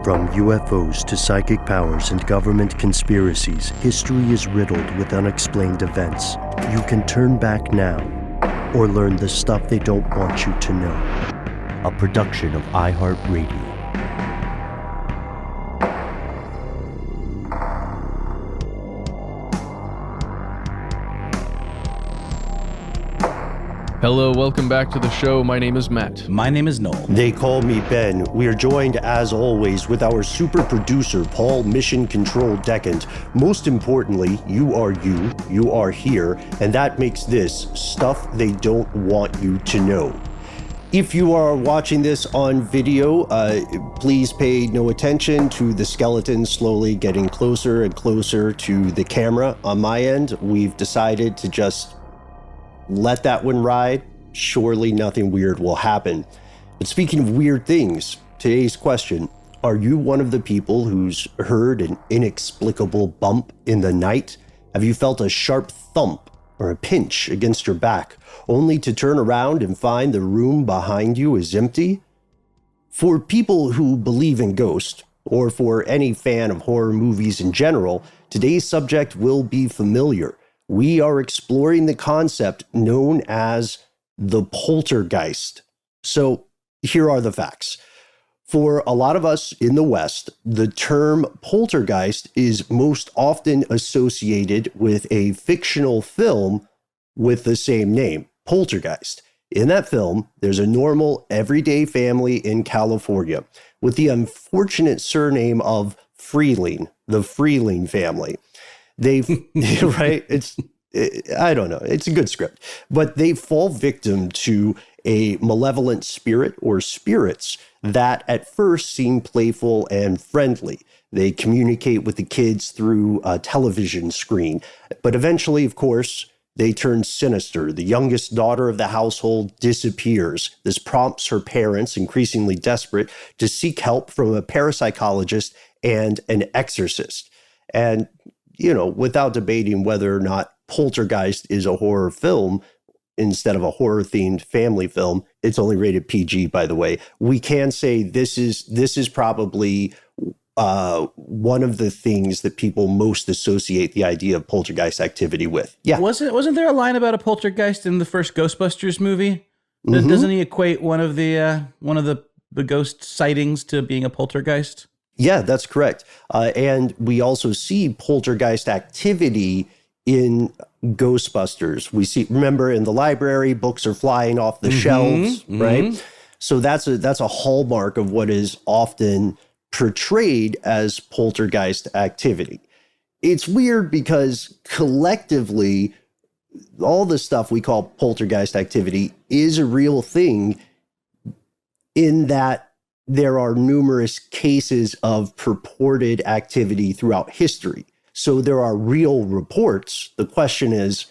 From UFOs to psychic powers and government conspiracies, history is riddled with unexplained events. You can turn back now or learn the stuff they don't want you to know. A production of iHeartRadio. Hello, welcome back to the show. My name is Matt. My name is Noel. They call me Ben. We are joined, as always, with our super producer, Paul Mission Control Decant. Most importantly, you are here, and that makes this stuff they don't want you to know. If you are watching this on video, please pay no attention to the skeleton slowly getting closer and closer to the camera. On my end, we've decided to just let that one ride. Surely nothing weird will happen. But speaking of weird things, today's question: are you one of the people who's heard an inexplicable bump in the night? Have you felt a sharp thump or a pinch against your back, only to turn around and find the room behind you is empty? For people who believe in ghosts, or for any fan of horror movies in general, today's subject will be familiar. We are exploring the concept known as the poltergeist. So here are the facts. For a lot of us in the West, the term poltergeist is most often associated with a fictional film with the same name, Poltergeist. In that film, there's a normal, everyday family in California with the unfortunate surname of Freeling, the Freeling family. They've, right? I don't know. It's a good script, but they fall victim to a malevolent spirit or spirits that at first seem playful and friendly. They communicate with the kids through a television screen, but eventually, of course, they turn sinister. The youngest daughter of the household disappears. This prompts her parents, increasingly desperate, to seek help from a parapsychologist and an exorcist. And without debating whether or not Poltergeist is a horror film instead of a horror-themed family film, it's only rated PG, by the way, we can say this is probably one of the things that people most associate the idea of poltergeist activity with. Yeah. Wasn't there a line about a poltergeist in the first Ghostbusters movie? Mm-hmm. Doesn't he equate one of the ghost sightings to being a poltergeist? Yeah, that's correct. And we also see poltergeist activity in Ghostbusters. We see, remember, in the library, books are flying off the shelves, right? So that's a hallmark of what is often portrayed as poltergeist activity. It's weird because collectively, all the stuff we call poltergeist activity is a real thing in that there are numerous cases of purported activity throughout history. So there are real reports. The question is,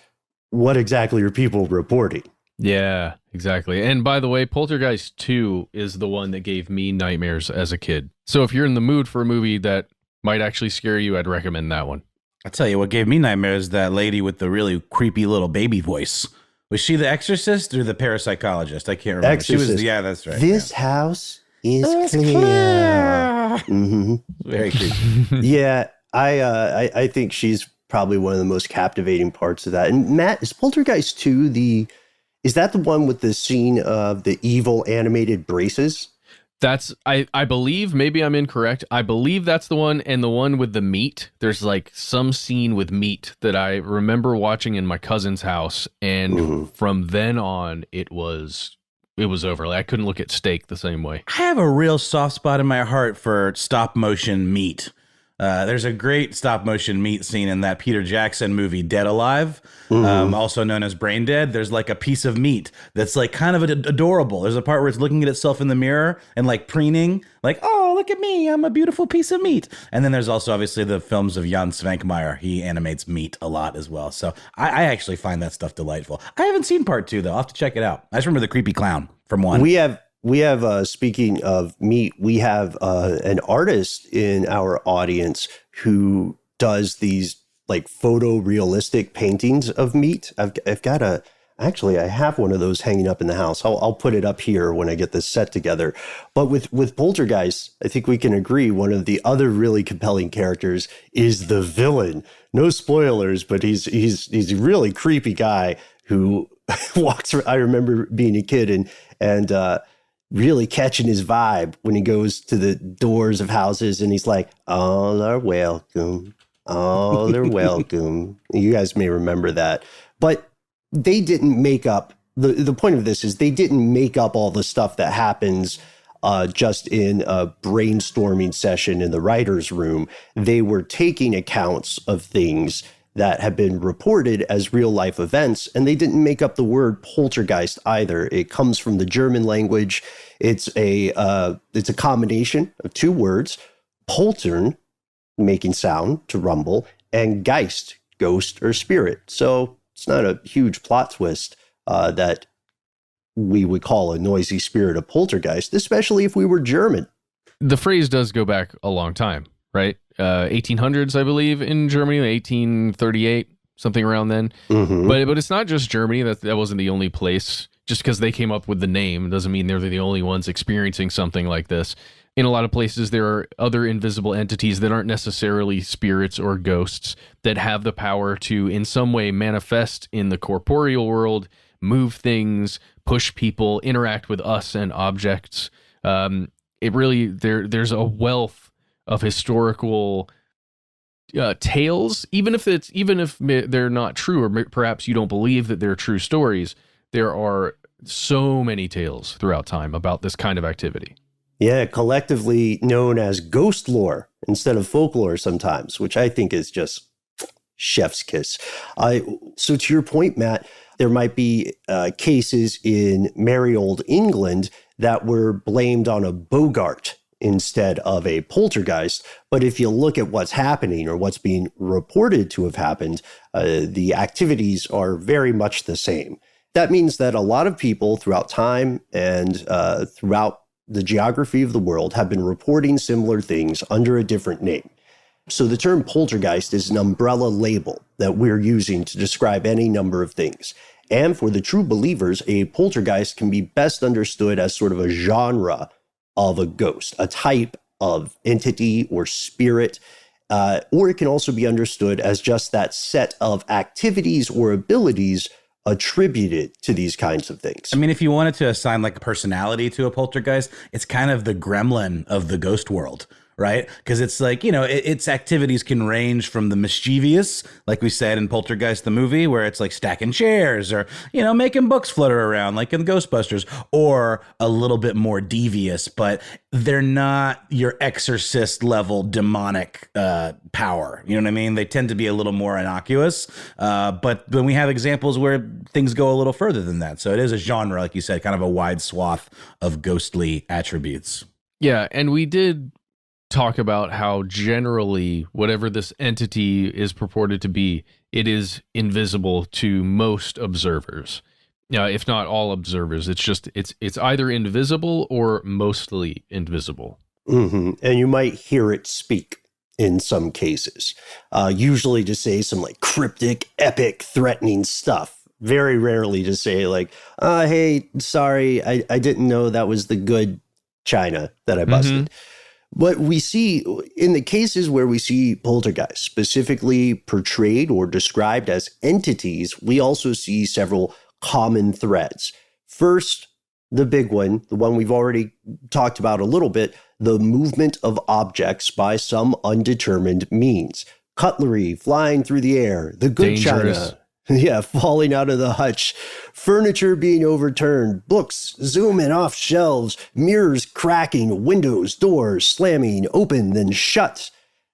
what exactly are people reporting? Yeah, exactly. And by the way, Poltergeist 2 is the one that gave me nightmares as a kid. So if you're in the mood for a movie that might actually scare you, I'd recommend that one. I'll tell you what gave me nightmares, that lady with the really creepy little baby voice. Was she the exorcist or the parapsychologist? I can't remember. Exorcist. She was, yeah, that's right. This house is clear. Mm-hmm. Very creepy. Yeah. I think she's probably one of the most captivating parts of that. And Matt, is Poltergeist 2 is that the one with the scene of the evil animated braces? That's, I believe, maybe I'm incorrect. I believe that's the one, and the one with the meat. There's like some scene with meat that I remember watching in my cousin's house. And from then on, it was over. Like, I couldn't look at steak the same way. I have a real soft spot in my heart for stop motion meat. There's a great stop motion meat scene in that Peter Jackson movie, Dead Alive, also known as Brain Dead. There's like a piece of meat that's like kind of adorable. There's a part where it's looking at itself in the mirror and like preening, like, oh, look at me, I'm a beautiful piece of meat. And then there's also obviously the films of Jan Svankmajer. He animates meat a lot as well. So I actually find that stuff delightful. I haven't seen part 2 though. I'll have to check it out. I just remember the creepy clown from 1. We have, speaking of meat, we have an artist in our audience who does these like photorealistic paintings of meat. I've got a Actually, I have one of those hanging up in the house. I'll put it up here when I get this set together. But with Poltergeist, I think we can agree one of the other really compelling characters is the villain. No spoilers, but he's a really creepy guy who walks around. I remember being a kid and really catching his vibe when he goes to the doors of houses and he's like, all are welcome. All are welcome. You guys may remember that. But they didn't make up, the point of this is they didn't make up all the stuff that happens just in a brainstorming session in the writer's room. They were taking accounts of things that have been reported as real life events, and they didn't make up the word poltergeist either. It comes from the German language. It's a combination of two words, poltern, making sound to rumble, and geist, ghost or spirit. So it's not a huge plot twist that we would call a noisy spirit a poltergeist, especially if we were German. The phrase does go back a long time, right? 1800s, I believe, in Germany, 1838, something around then. Mm-hmm. But it's not just Germany. That wasn't the only place. Just because they came up with the name doesn't mean they're the only ones experiencing something like this. In a lot of places, there are other invisible entities that aren't necessarily spirits or ghosts that have the power to, in some way, manifest in the corporeal world, move things, push people, interact with us and objects. It really, there's a wealth of historical tales, even if they're not true, or perhaps you don't believe that they're true stories. There are so many tales throughout time about this kind of activity. Yeah, collectively known as ghost lore instead of folklore sometimes, which I think is just chef's kiss. So to your point, Matt, there might be cases in merry old England that were blamed on a Bogart instead of a poltergeist. But if you look at what's happening or what's being reported to have happened, the activities are very much the same. That means that a lot of people throughout time and throughout the geography of the world have been reporting similar things under a different name. So the term poltergeist is an umbrella label that we're using to describe any number of things. And for the true believers, a poltergeist can be best understood as sort of a genre of a ghost, a type of entity or spirit, or it can also be understood as just that set of activities or abilities attributed to these kinds of things. I mean, if you wanted to assign like a personality to a poltergeist, it's kind of the gremlin of the ghost world, right? Because it's like, its activities can range from the mischievous, like we said in Poltergeist, the movie, where it's like stacking chairs or, making books flutter around like in Ghostbusters, or a little bit more devious, but they're not your exorcist level demonic power. You know what I mean? They tend to be a little more innocuous. But then we have examples where things go a little further than that. So it is a genre, like you said, kind of a wide swath of ghostly attributes. Yeah, and we did talk about how generally whatever this entity is purported to be, it is invisible to most observers. If not all observers, it's either invisible or mostly invisible. Mm-hmm. And you might hear it speak in some cases, usually to say some like cryptic, epic, threatening stuff. Very rarely to say like, hey, sorry, I didn't know that was the good china that I busted. Mm-hmm. But we see, in the cases where we see poltergeists specifically portrayed or described as entities, we also see several common threads. First, the big one, the one we've already talked about a little bit, the movement of objects by some undetermined means. Cutlery flying through the air, the good china. Yeah, falling out of the hutch, furniture being overturned, books zooming off shelves, mirrors cracking, windows, doors slamming open then shut.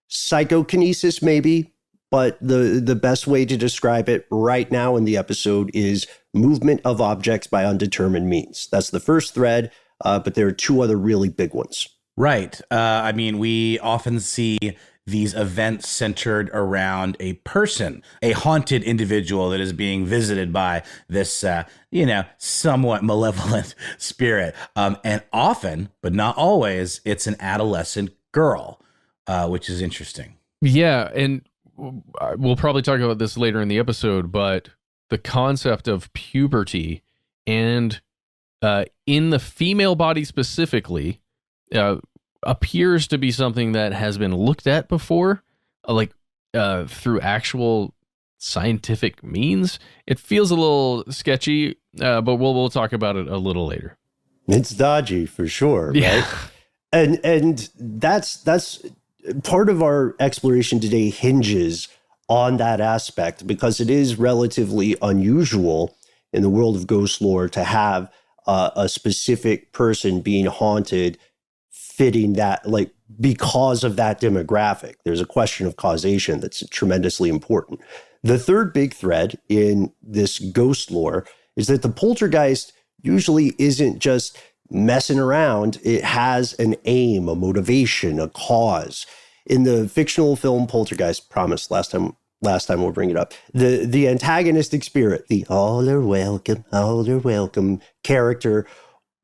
Psychokinesis maybe, but the best way to describe it right now in the episode is movement of objects by undetermined means. That's the first thread, but there are two other really big ones. Right. I mean, we often see these events centered around a person, a haunted individual that is being visited by this, somewhat malevolent spirit. And often, but not always, it's an adolescent girl, which is interesting. Yeah, and we'll probably talk about this later in the episode, but the concept of puberty, and in the female body specifically, appears to be something that has been looked at before, through actual scientific means. It feels a little sketchy, but we'll talk about it a little later. It's dodgy for sure, Yeah. right? And that's part of our exploration today hinges on that aspect, because it is relatively unusual in the world of ghost lore to have a specific person being haunted fitting that, like, because of that demographic. There's a question of causation that's tremendously important. The third big thread in this ghost lore is that the poltergeist usually isn't just messing around. It has an aim, a motivation, a cause. In the fictional film Poltergeist, promise last time we'll bring it up, the antagonistic spirit, the all are welcome character,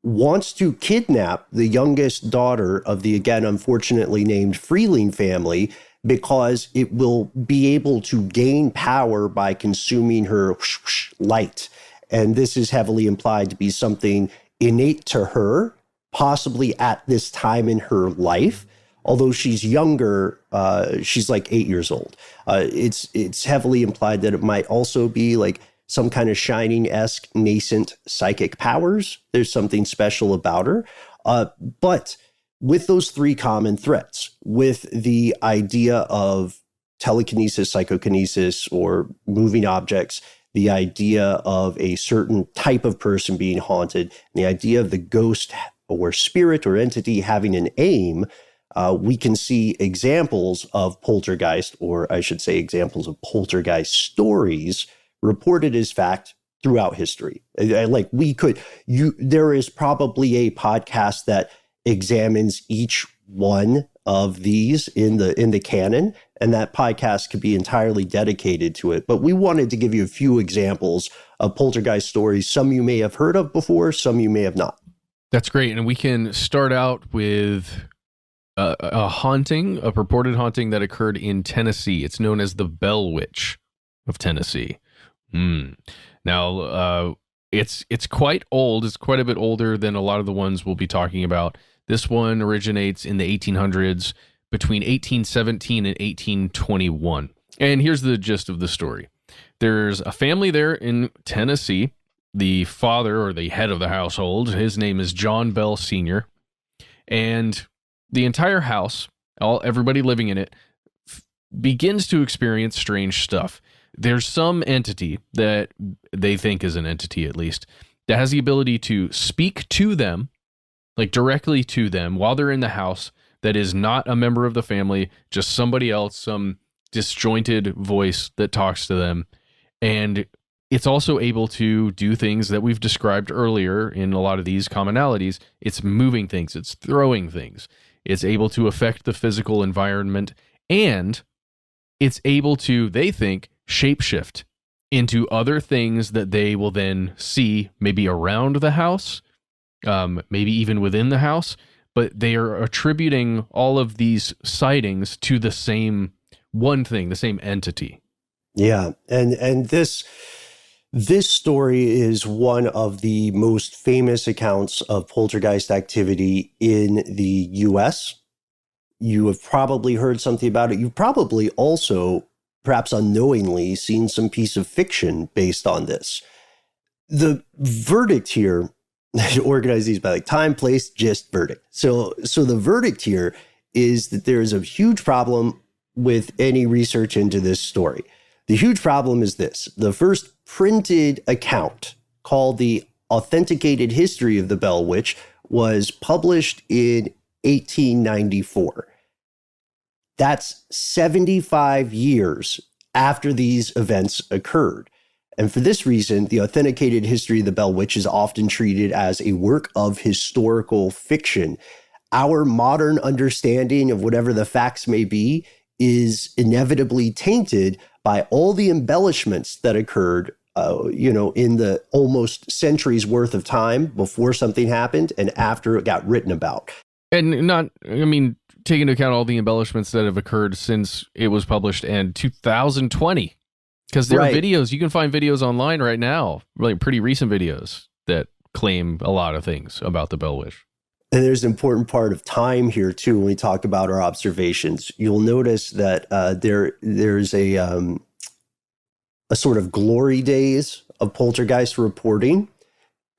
wants to kidnap the youngest daughter of the, again, unfortunately named Freeling family, because it will be able to gain power by consuming her light. And this is heavily implied to be something innate to her, possibly at this time in her life. Although she's younger, she's like 8 years old. It's heavily implied that it might also be like some kind of Shining-esque nascent psychic powers. There's something special about her. But with those three common threats, with the idea of telekinesis, psychokinesis, or moving objects, the idea of a certain type of person being haunted, and the idea of the ghost or spirit or entity having an aim, we can see examples of poltergeist, or I should say examples of poltergeist stories reported as fact throughout history. There is probably a podcast that examines each one of these in the canon, and that podcast could be entirely dedicated to it. But we wanted to give you a few examples of poltergeist stories. Some you may have heard of before, some you may have not. That's great. And we can start out with a haunting, a purported haunting that occurred in Tennessee. It's known as the Bell Witch of Tennessee. Now, it's quite old. It's quite a bit older than a lot of the ones we'll be talking about. This one originates in the 1800s, between 1817 and 1821. And here's the gist of the story. There's a family there in Tennessee. The father, or the head of the household, his name is John Bell Sr., and the entire house, everybody living in it, begins to experience strange stuff. There's some entity that they think is an entity, at least, that has the ability to speak to them, like directly to them while they're in the house, that is not a member of the family, just somebody else, some disjointed voice that talks to them. And it's also able to do things that we've described earlier in a lot of these commonalities. It's moving things, it's throwing things. It's able to affect the physical environment, and it's able to, they think, shapeshift into other things that they will then see maybe around the house, maybe even within the house, but they are attributing all of these sightings to the same one thing, the same entity. Yeah, and this story is one of the most famous accounts of poltergeist activity in the U.S. You have probably heard something about it. You've probably also, perhaps unknowingly, seen some piece of fiction based on this. The verdict here, I should organize these by like time, place, gist, verdict. So the verdict here is that there is a huge problem with any research into this story. The huge problem is this: the first printed account, called the Authenticated History of the Bell Witch, was published in 1894. That's 75 years after these events occurred. And for this reason, the Authenticated History of the Bell Witch is often treated as a work of historical fiction. Our modern understanding of whatever the facts may be is inevitably tainted by all the embellishments that occurred, in the almost centuries worth of time before something happened and after it got written about. And take into account all the embellishments that have occurred since it was published in 2020. Because there are Right. videos, you can find videos online right now, like pretty recent videos that claim a lot of things about the Bell Witch. And there's an important part of time here too when we talk about our observations. You'll notice that there's a sort of glory days of poltergeist reporting,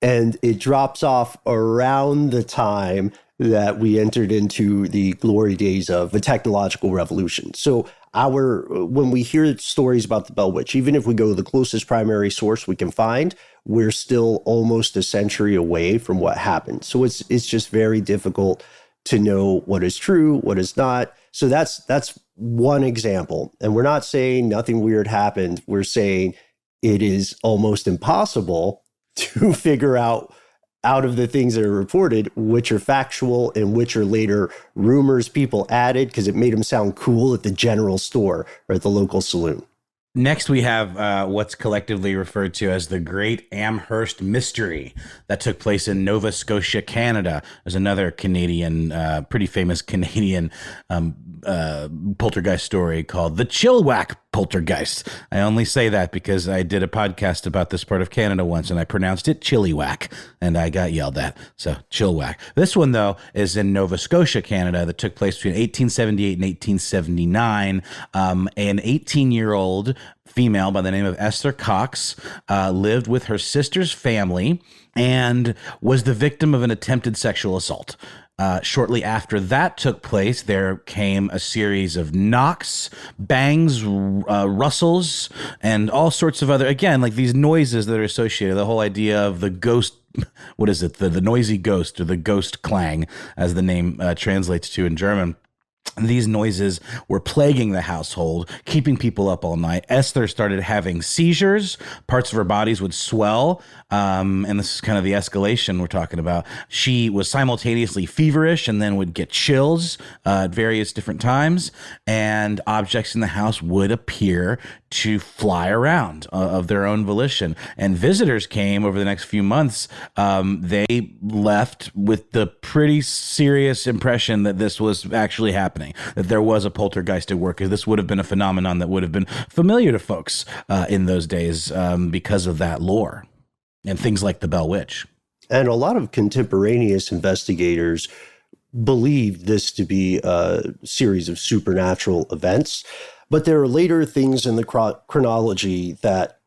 and it drops off around the time that we entered into the glory days of the technological revolution. So when we hear stories about the Bell Witch, even if we go to the closest primary source we can find, we're still almost a century away from what happened. So it's just very difficult to know what is true, what is not. So that's one example. And we're not saying nothing weird happened. We're saying it is almost impossible to figure out of the things that are reported, which are factual and which are later rumors people added because it made them sound cool at the general store or at the local saloon. Next, we have what's collectively referred to as the Great Amherst Mystery that took place in Nova Scotia, Canada. There's another Canadian, pretty famous Canadian poltergeist story called the Chilliwack Poltergeist. I only say that because I did a podcast about this part of Canada once and I pronounced it Chilliwack and I got yelled at. So Chilliwack. This one, though, is in Nova Scotia, Canada, that took place between 1878 and 1879. An 18-year-old female by the name of Esther Cox lived with her sister's family and was the victim of an attempted sexual assault. Shortly after that took place, there came a series of knocks, bangs, rustles, and all sorts of other, again, like these noises that are associated, the whole idea of the ghost, what is it, the noisy ghost or the ghost clang, as the name translates to in German. These noises were plaguing the household, keeping people up all night. Esther started having seizures. Parts of her bodies would swell. And this is kind of the escalation we're talking about. She was simultaneously feverish and then would get chills at various different times. And objects in the house would appear to fly around of their own volition. And visitors came over the next few months. They left with the pretty serious impression that this was actually happening, that there was a poltergeist at work. This would have been a phenomenon that would have been familiar to folks in those days because of that lore and things like the Bell Witch. And a lot of contemporaneous investigators believed this to be a series of supernatural events. But there are later things in the chronology that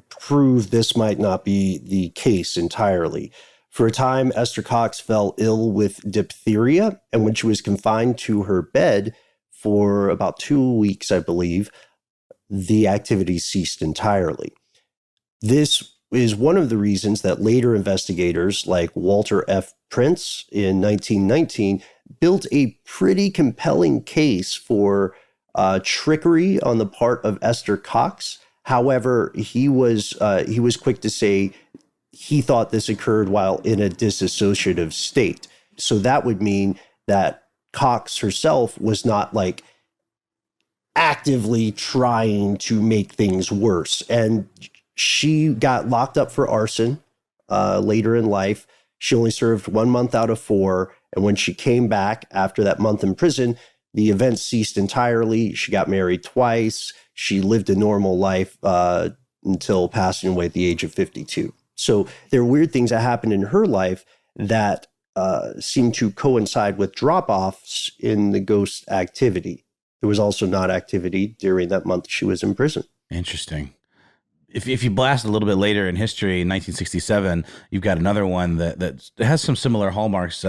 prove this might not be the case entirely. For a time, Esther Cox fell ill with diphtheria, and when she was confined to her bed for about 2 weeks, I believe, the activity ceased entirely. This is one of the reasons that later investigators like Walter F. Prince in 1919 built a pretty compelling case for trickery on the part of Esther Cox. However, he was quick to say he thought this occurred while in a dissociative state. So that would mean that Cox herself was not like actively trying to make things worse. And she got locked up for arson later in life. She only served 1 month out of 4. And when she came back after that month in prison, the event ceased entirely. She got married twice. She lived a normal life until passing away at the age of 52. So there are weird things that happened in her life that seem to coincide with drop-offs in the ghost activity. There was also not activity during that month she was in prison. Interesting. If you blast a little bit later in history, in 1967, you've got another one that has some similar hallmarks.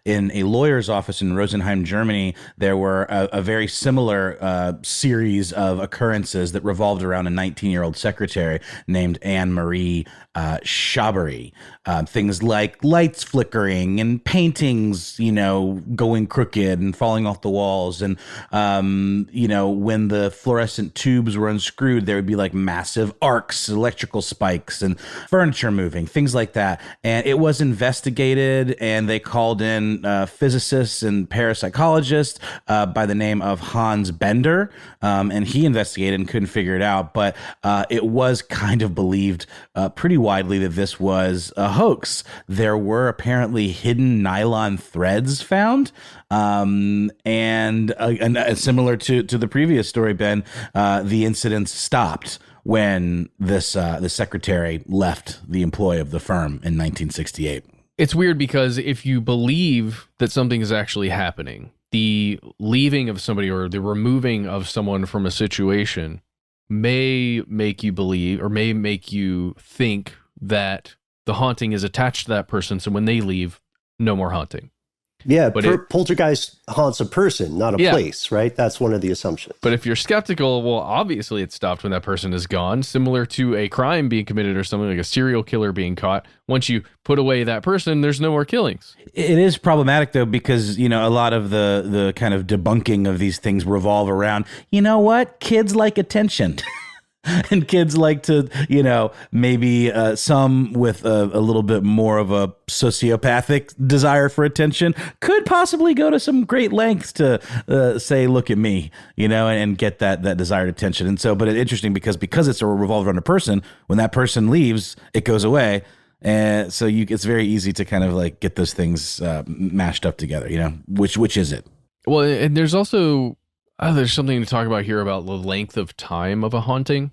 In a lawyer's office in Rosenheim, Germany, there were a very similar series of occurrences that revolved around a 19-year-old secretary named Anne-Marie Schabery. Things like lights flickering and paintings, going crooked and falling off the walls. And, when the fluorescent tubes were unscrewed, there would be like massive arcs, electrical spikes, and furniture moving, things like that. And it was investigated, and they called in physicists and parapsychologists by the name of Hans Bender, and he investigated and couldn't figure it out. But it was kind of believed pretty widely that this was a hoax. There were apparently hidden nylon threads found. And similar to the previous story, Ben, the incidents stopped when this the secretary left the employ of the firm in 1968. It's weird because if you believe that something is actually happening, the leaving of somebody or the removing of someone from a situation may make you believe or may make you think that the haunting is attached to that person. So when they leave, no more haunting. Yeah, but poltergeist haunts a person, not a place, right? That's one of the assumptions. But if you're skeptical, well, obviously it stopped when that person is gone, similar to a crime being committed or something like a serial killer being caught. Once you put away that person, there's no more killings. It is problematic, though, because, a lot of the kind of debunking of these things revolve around, you know what? Kids like attention. And kids like to, maybe some with a little bit more of a sociopathic desire for attention could possibly go to some great lengths to say, look at me, and get that desired attention. And so, but it's interesting because it's a revolved around a person, when that person leaves, it goes away. And so it's very easy to kind of like get those things mashed up together, which is it? Well, and there's also... there's something to talk about here about the length of time of a haunting,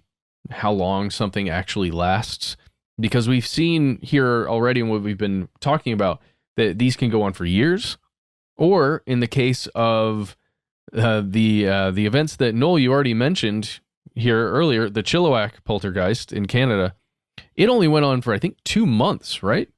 how long something actually lasts, because we've seen here already in what we've been talking about that these can go on for years, or in the case of the events that Noel, you already mentioned here earlier, the Chilliwack poltergeist in Canada, it only went on for, I think, 2 months, right?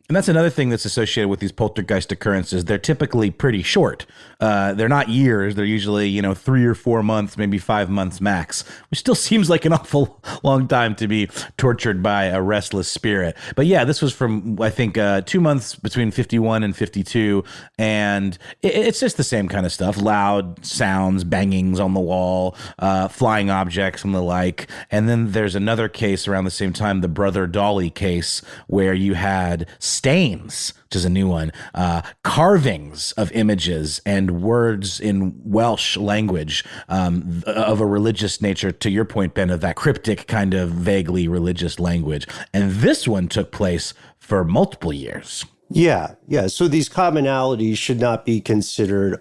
And that's another thing that's associated with these poltergeist occurrences. They're typically pretty short. They're not years. They're usually, 3 or 4 months, maybe 5 months max, which still seems like an awful long time to be tortured by a restless spirit. But yeah, this was from, I think, 2 months between 51 and 52. And it's just the same kind of stuff. Loud sounds, bangings on the wall, flying objects and the like. And then there's another case around the same time, the Brother Dolly case, where you had stains, which is a new one, carvings of images and words in Welsh language of a religious nature, to your point, Ben, of that cryptic kind of vaguely religious language. And this one took place for multiple years. Yeah. So these commonalities should not be considered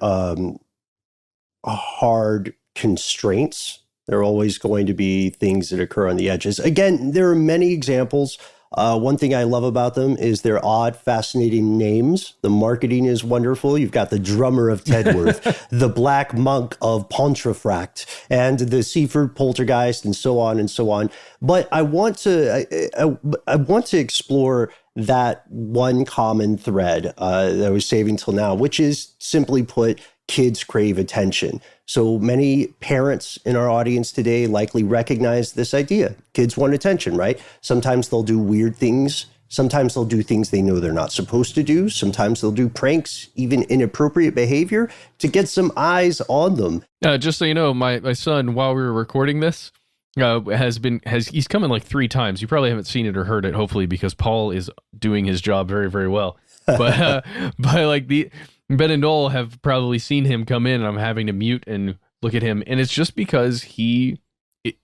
hard constraints. There are always going to be things that occur on the edges. Again, there are many examples. One thing I love about them is their odd, fascinating names. The marketing is wonderful. You've got the drummer of Tedworth, the black monk of Pontefract, and the Seaford poltergeist, and so on and so on. But I want to explore that one common thread that I was saving till now, which is, simply put, kids crave attention. So many parents in our audience today likely recognize this idea. Kids want attention, right? Sometimes they'll do weird things. Sometimes they'll do things they know they're not supposed to do. Sometimes they'll do pranks, even inappropriate behavior, to get some eyes on them. Just so you know, my son, while we were recording this, he's come in like 3 times. You probably haven't seen it or heard it, hopefully, because Paul is doing his job very, very well. But like Ben and Noel have probably seen him come in, and I'm having to mute and look at him. And it's just because he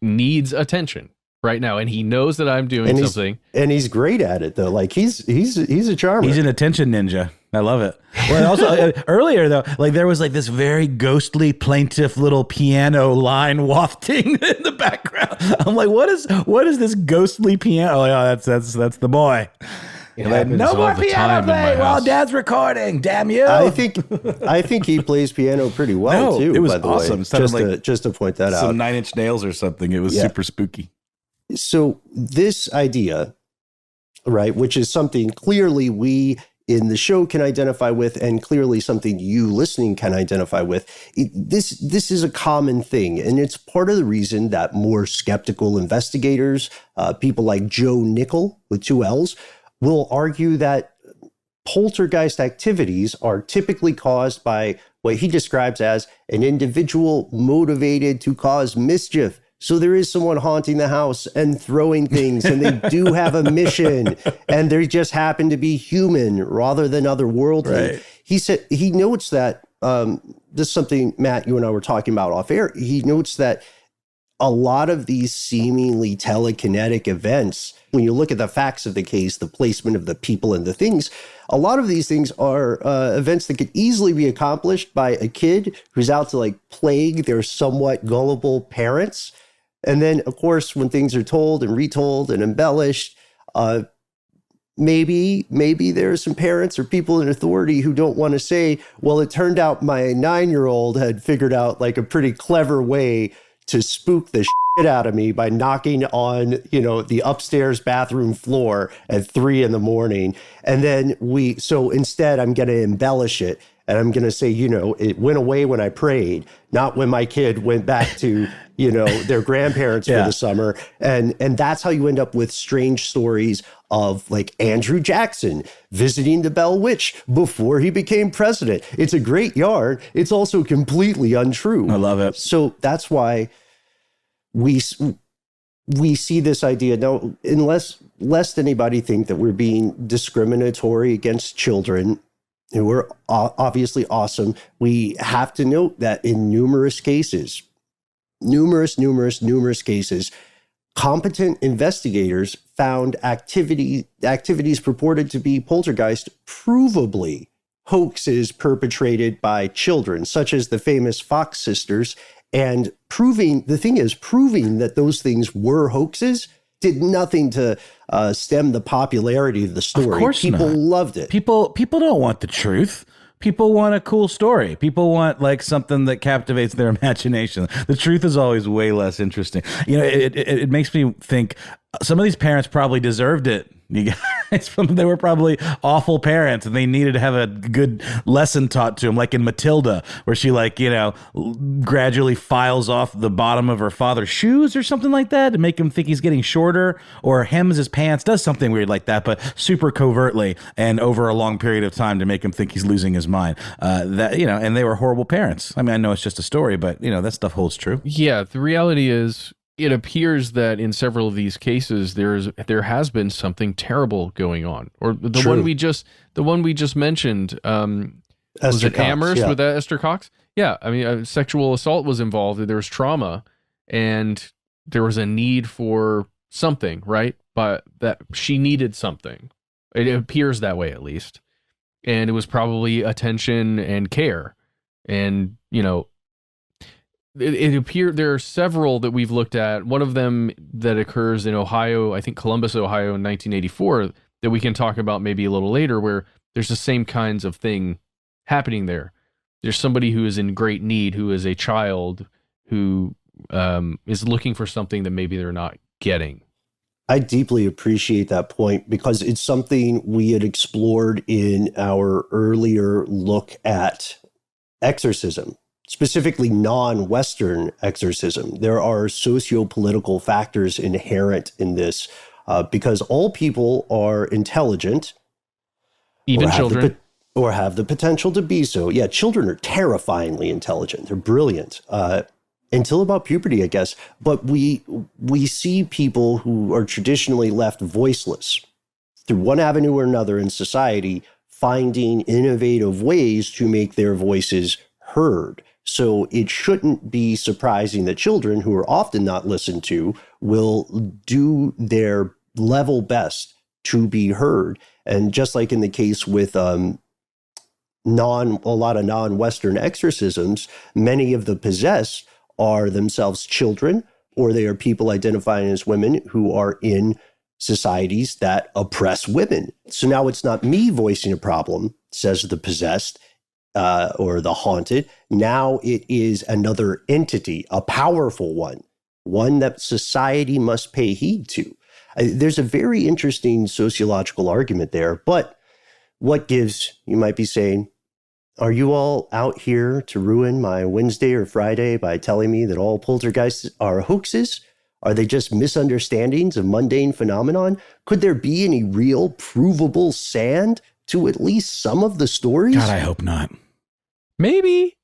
needs attention right now, and he knows that I'm doing something. And he's great at it, though. Like he's a charmer. He's an attention ninja. I love it. Well, also earlier though, like there was like this very ghostly, plaintive little piano line wafting in the background. I'm like, what is this ghostly piano? Oh yeah, that's the boy. Like, no more piano play while Dad's recording. Damn you! I think he plays piano pretty well too. It was by the awesome. way. Just to point that out. Some 9 Inch Nails or something. It was super spooky. So this idea, right, which is something clearly we in the show can identify with, and clearly something you listening can identify with. This is a common thing, and it's part of the reason that more skeptical investigators, people like Joe Nickel with 2 L's, will argue that poltergeist activities are typically caused by what he describes as an individual motivated to cause mischief. So there is someone haunting the house and throwing things, and they do have a mission, and they just happen to be human rather than otherworldly. Right. He said he notes that this is something, Matt, you and I were talking about off air. He notes that a lot of these seemingly telekinetic events, when you look at the facts of the case, the placement of the people and the things, a lot of these things are events that could easily be accomplished by a kid who's out to like plague their somewhat gullible parents. And then, of course, when things are told and retold and embellished, maybe there are some parents or people in authority who don't want to say, well, it turned out my 9-year-old had figured out like a pretty clever way to spook the shit out of me by knocking on, the upstairs bathroom floor at 3 a.m. And then so instead I'm going to embellish it. And I'm going to say, it went away when I prayed, not when my kid went back to, their grandparents for the summer. And that's how you end up with strange stories of like Andrew Jackson visiting the Bell Witch before he became president. It's a great yarn. It's also completely untrue. I love it. So that's why we see this idea. Now, lest anybody think that we're being discriminatory against children, who are obviously awesome, we have to note that in numerous cases, competent investigators found activities purported to be poltergeist provably hoaxes perpetrated by children, such as the famous Fox sisters, and proving that those things were hoaxes did nothing to stem the popularity of the story. Of course People not. loved it. People don't want the truth. People want a cool story. People want like something that captivates their imagination. The truth is always way less interesting. It makes me think some of these parents probably deserved it. You guys, they were probably awful parents and they needed to have a good lesson taught to them, like in Matilda, where she gradually files off the bottom of her father's shoes or something like that to make him think he's getting shorter, or hems his pants, does something weird like that, but super covertly and over a long period of time to make him think he's losing his mind. And they were horrible parents. I mean, I know it's just a story, but that stuff holds true. Yeah, the reality is, it appeers that in several of these cases there has been something terrible going on. Or the one we just mentioned, was it Cox, Amherst yeah. with Esther Cox? Yeah, I mean, sexual assault was involved. There was trauma, and there was a need for something, right? But that she needed something. It appears that way, at least, and it was probably attention and care, and It appeared there are several that we've looked at. One of them that occurs in Ohio, I think Columbus, Ohio in 1984, that we can talk about maybe a little later, where there's the same kinds of thing happening there. There's somebody who is in great need, who is a child, who is looking for something that maybe they're not getting. I deeply appreciate that point because it's something we had explored in our earlier look at exorcism. Specifically non-Western exorcism. There are socio-political factors inherent in this because all people are intelligent. Even children. Or have the potential to be so. Yeah, children are terrifyingly intelligent. They're brilliant. Until about puberty, I guess. But we see people who are traditionally left voiceless through one avenue or another in society, finding innovative ways to make their voices heard. So it shouldn't be surprising that children, who are often not listened to, will do their level best to be heard. And just like in the case with a lot of non-Western exorcisms, many of the possessed are themselves children, or they are people identifying as women who are in societies that oppress women. So now it's not me voicing a problem, says the possessed, or the haunted. Now it is another entity, a powerful one that society must pay heed to. There's a very interesting sociological argument there, but what gives, you might be saying, are you all out here to ruin my Wednesday or Friday by telling me that all poltergeists are hoaxes? Are they just misunderstandings of mundane phenomenon? Could there be any real provable sand to at least some of the stories? God, I hope not. Maybe.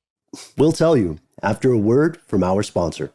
We'll tell you after a word from our sponsor.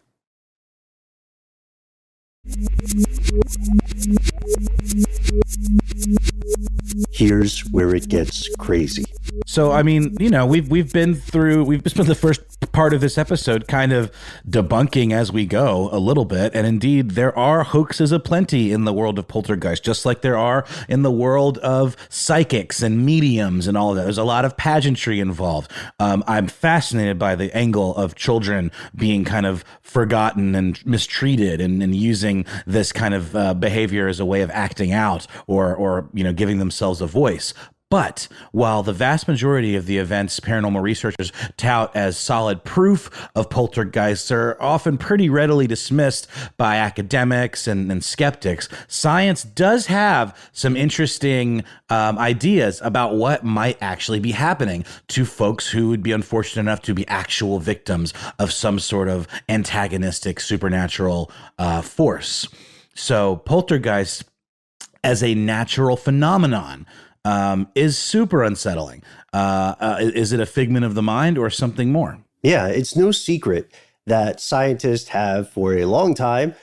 Here's where it gets crazy. So, I mean, you know, we've spent the first part of this episode kind of debunking as we go a little bit. And indeed, there are hoaxes aplenty in the world of poltergeist, just like there are in the world of psychics and mediums and all of that. There's a lot of pageantry involved. I'm fascinated by the angle of children being kind of forgotten and mistreated and using this kind of behavior as a way of acting out or, you know, giving themselves a voice. But while the vast majority of the events paranormal researchers tout as solid proof of poltergeists are often pretty readily dismissed by academics and skeptics, science does have some interesting ideas about what might actually be happening to folks who would be unfortunate enough to be actual victims of some sort of antagonistic supernatural force. So poltergeist as a natural phenomenon is super unsettling. Is it a figment of the mind or something more? Yeah, it's no secret that scientists have for a long time,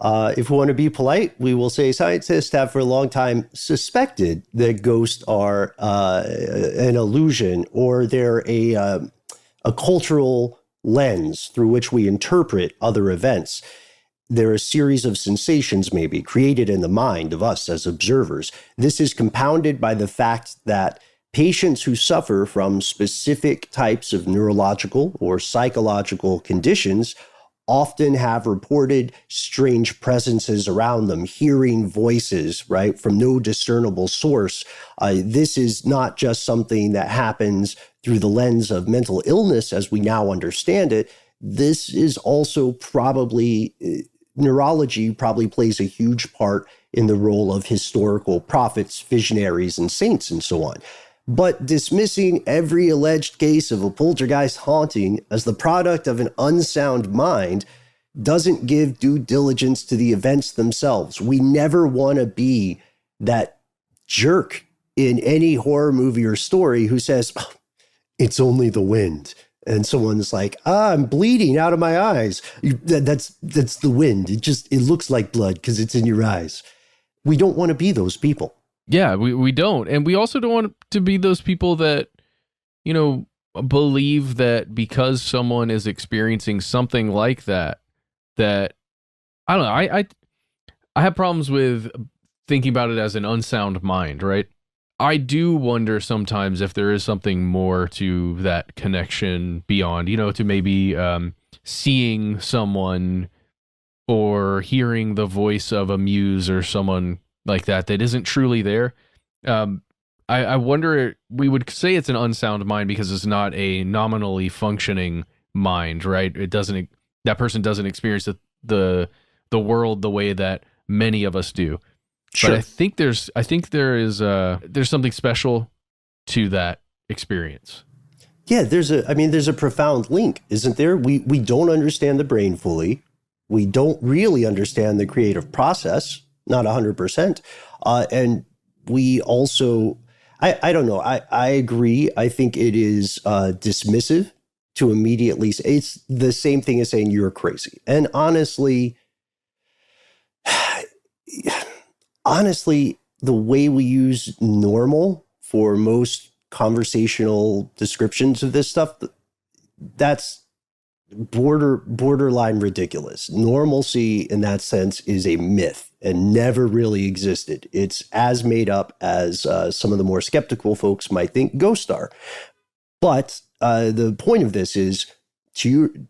if we want to be polite, we will say scientists have for a long time suspected that ghosts are an illusion, or they're a cultural lens through which we interpret other events. They're a series of sensations maybe created in the mind of us as observers. This is compounded by the fact that patients who suffer from specific types of neurological or psychological conditions often have reported strange presences around them, hearing voices, right, from no discernible source. This is not just something that happens through the lens of mental illness as we now understand it. This is also probably neurology probably plays a huge part in the role of historical prophets, visionaries, and saints, and so on. But dismissing every alleged case of a poltergeist haunting as the product of an unsound mind doesn't give due diligence to the events themselves. We never want to be that jerk in any horror movie or story who says, oh, it's only the wind. And someone's like, I'm bleeding out of my eyes. That's the wind. It looks like blood because it's in your eyes. We don't want to be those people. Yeah, we don't. And we also don't want to be those people that, you know, believe that because someone is experiencing something like that I don't know. I have problems with thinking about it as an unsound mind, right? I do wonder sometimes if there is something more to that connection beyond, you know, to maybe seeing someone or hearing the voice of a muse or someone like that isn't truly there. I wonder, we would say it's an unsound mind because it's not a nominally functioning mind, right? That person doesn't experience the world the way that many of us do. Sure. But I think there's something special to that experience. Yeah, there's a profound link, isn't there? We don't understand the brain fully. We don't really understand the creative process, not 100%. And we also, I don't know, I agree. I think it is dismissive to immediately say, it's the same thing as saying you're crazy. And honestly, the way we use normal for most conversational descriptions of this stuff, that's borderline ridiculous. Normalcy in that sense is a myth and never really existed. It's as made up as some of the more skeptical folks might think ghosts are. But the point of this is to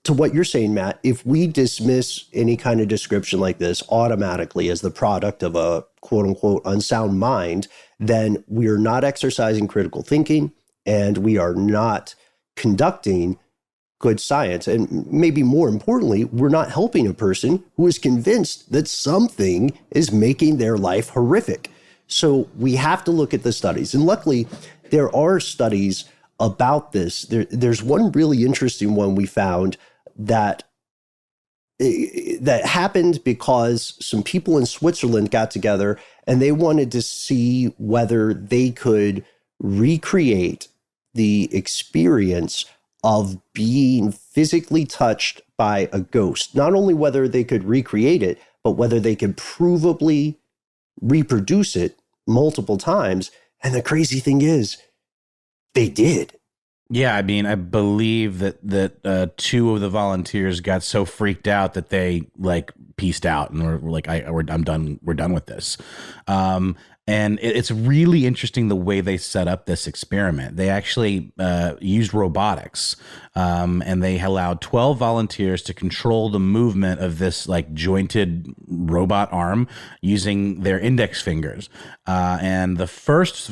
what you're saying, Matt, if we dismiss any kind of description like this automatically as the product of a quote unquote unsound mind, then we're not exercising critical thinking and we are not conducting good science. And maybe more importantly, we're not helping a person who is convinced that something is making their life horrific. So we have to look at the studies. And luckily, there are studies about this. There's one really interesting one we found that happened because some people in Switzerland got together and they wanted to see whether they could recreate the experience of being physically touched by a ghost. Not only whether they could recreate it, but whether they could provably reproduce it multiple times. And the crazy thing is, They did. Yeah, I mean, I believe that two of the volunteers got so freaked out that they like peaced out and were like, I'm done. We're done with this. And it's really interesting the way they set up this experiment. They actually used robotics, and they allowed 12 volunteers to control the movement of this like jointed robot arm using their index fingers. And the first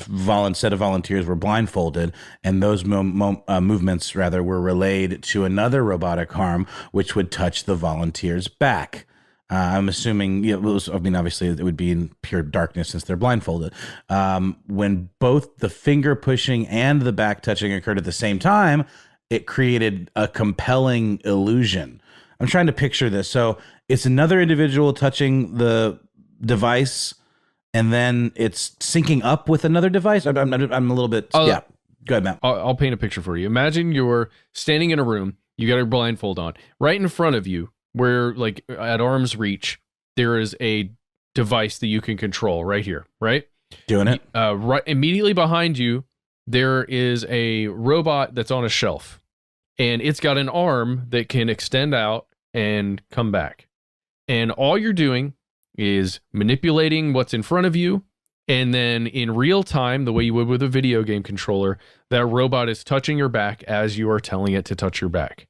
set of volunteers were blindfolded, and those movements rather were relayed to another robotic arm, which would touch the volunteer's back. I'm assuming obviously it would be in pure darkness since they're blindfolded. When both the finger pushing and the back touching occurred at the same time, it created a compelling illusion. I'm trying to picture this. So it's another individual touching the device, and then it's syncing up with another device. I'm a little bit. Yeah. Go ahead, Matt. I'll paint a picture for you. Imagine you're standing in a room. You got a blindfold on. Right in front of you, where like at arm's reach, there is a device that you can control right here, right? Doing it. Right immediately behind you, there is a robot that's on a shelf, and it's got an arm that can extend out and come back. And all you're doing is manipulating what's in front of you. And then in real time, the way you would with a video game controller, that robot is touching your back as you are telling it to touch your back.